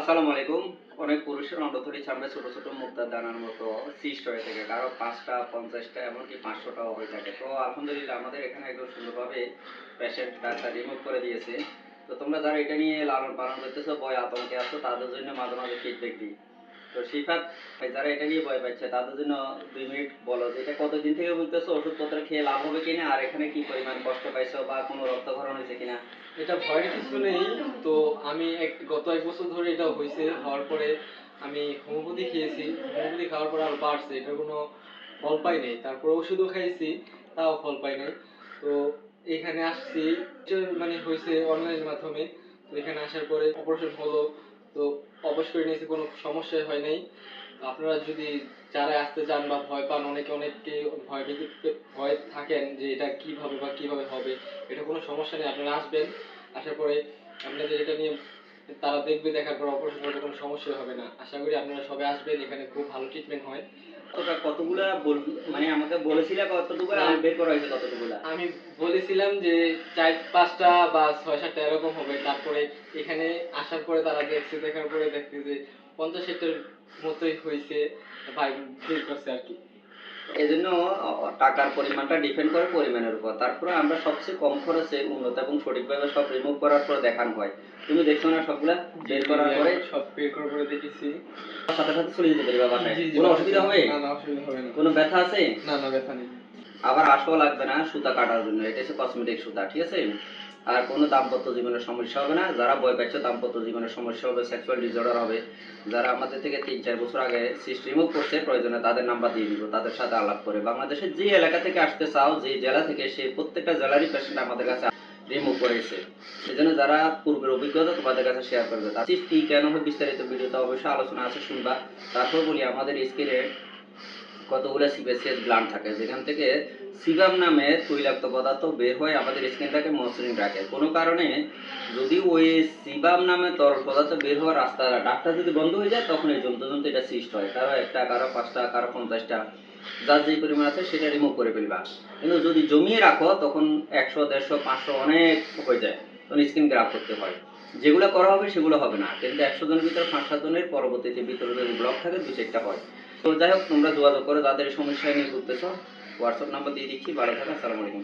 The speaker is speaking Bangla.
আসসালামু আলাইকুম। অনেক পুরুষের অন্ডথলির সামনে ছোট ছোট মুক্তার দানার মতো সিস্ট হয়ে থাকে, কারো 5টা 50টা এমনকি 500টাও হয়ে থাকে। তো আলহামদুলিল্লাহ আমাদের এখানে একদম সুন্দরভাবে পেশেন্ট ডাক্তার রিমুভ করে দিয়েছে। তো তোমরা যারা এটা নিয়ে লালন পালন করতেছো, ভয় আতঙ্কে আছো, তাদের জন্য মাঝে মাঝে ফিডব্যাক দিই। তো শিফাত ভাই, যারা এটা নিয়ে ভয় পাচ্ছে তাদের জন্য 2 মিনিট বলো যে এটা কতদিন থেকে বলতেছো, ওষুধপত্র খেয়ে লাভ হবে কিনা, আর এখানে কি পরিমাণ কষ্ট পাইছো বা কোনো রক্তক্ষরণ হয়েছে কিনা। এটা ভয়ের কিছু নেই। তো আমি গত 1 বছর ধরে এটা হয়েছে, হওয়ার পরে আমি হোমিওপ্যাথি খেয়েছি। হোমিওপ্যাথি খাওয়ার পর আর বাড়ছে, এটার কোনো ফল পাই নাই। তারপর ওষুধও খাইছি, তাও ফল পাই নাই। তো এখানে আসছি, মানে হয়েছে অনলাইনের মাধ্যমে। তো এখানে আসার পরে অপারেশন হলো, তো অপারেশন করে নিয়েছি, কোনো সমস্যা হয় নাই। আপনারা যদি যারা আসতে চান বা ভয় পান, অনেকে ভয় থাকেন যে এটা কিভাবে বা কিভাবে হবে, এটা কোনো সমস্যা নেই। আপনারা আসবেন, আসার পরে আপনাদের এটা নিয়ে তারা দেখবে, দেখার পর অপারেশন করতে কোনো সমস্যা হবে না। আশা করি আপনারা সবাই আসবেন, এখানে খুব ভালো ট্রিটমেন্ট হয়। কতগুলা মানে আমাকে বলেছিলে কতটুকু, আর বের করা হয়েছে কতটুকুলা? আমি বলেছিলাম যে 4-5টা বা 6-7টা এরকম হবে। তারপরে এখানে আসার পরে তারা দেখার পরে দেখছে যে 50-60টার মতোই হয়েছে, ভাই বের করছে আর কি। এজন্য টাকার পরিমাণটা ডিপেন্ড করে পরিমাণের উপর। তারপরে আমরা সবচেয়ে কম খরচে উন্নত এবং সঠিকভাবে সব রিমুভ করার পর দেখানো হয়। তুমি দেখছো না সবগুলা বের করার পরে? সব বের করার পরে দেখেছি। সাথে সাথে চলে যেতে পারবা বাসায়, জি, জি, কোনো অসুবিধা হবে? না, না, অসুবিধা হবে না। কোনো ব্যথা আছে? না, না, ব্যথা নেই। আবার আসও লাগবে না সুতা কাটার জন্য, এটা হচ্ছে কসমেটিক সুতা, ঠিক আছে? আর কোনো দাম্পত্য জীবনের সমস্যা হবে না। যারা ভয় পাচ্ছে দাম্পত্য জীবনের সমস্যা হবে, সেক্সুয়াল ডিসঅর্ডার হবে, যারা আমাদের থেকে 3-4 বছর আগে সিস্ট রিমুভ করছে, প্রয়োজনে তাদের নাম্বার দিয়ে দিব, তাদের সাথে আলাপ করে। বাংলাদেশের যে এলাকা থেকে আসতে চাও, যে জেলা থেকে, সে প্রত্যেকটা জেলারই পেশেন্ট আমাদের কাছে রিমুভ করেছে। সেজন্য যারা পূর্বের অভিজ্ঞতা তোমাদের কাছে শেয়ার করবে, তার সিস্ট কি কেন হয় বিস্তারিত ভিডিওতে অবশ্যই আলোচনা আছে, শুনবা। তারপর বলি, আমাদের স্কিনে কতগুলো সিবেসিয়াস গ্ল্যান্ড থাকে, যেখান থেকে সিবাম নামে তৈলাক্ত পদার্থ বের হয়ে আমাদের স্কিনটাকে মসৃণ রাখে। কোনো কারণে যদি ওই সিবাম নামে তরল পদার্থ বের হওয়ার রাস্তা ডাক্তার যদি বন্ধ হয়ে যায়, তখন এই জমতে জমতে এটা সিস্ট হয়। কারো 1টা, কারো 5টা, কারো 50টা, যার যেই পরিমাণ আছে সেটা রিমুভ করে ফেলবা। কিন্তু যদি জমিয়ে রাখো তখন 100, 150, 500 অনেক হয়ে যায়, তখন স্কিন গ্রাফ করতে হয়। যেগুলো করা হবে সেগুলো হবে না, কিন্তু 100 জনের ভিতরে 5-7 জনের পরবর্তীতে ভিতরে যদি ব্লক থাকে 2-4টা হয়। তো যাই হোক, তোমরা যোগাযোগ করো যাদের এই সমস্যা নিয়ে ঘুরতেছ। হোয়াটসঅ্যাপ নাম্বার দিয়ে দিচ্ছি। ভালো থাকো, আসসালামু আলাইকুম।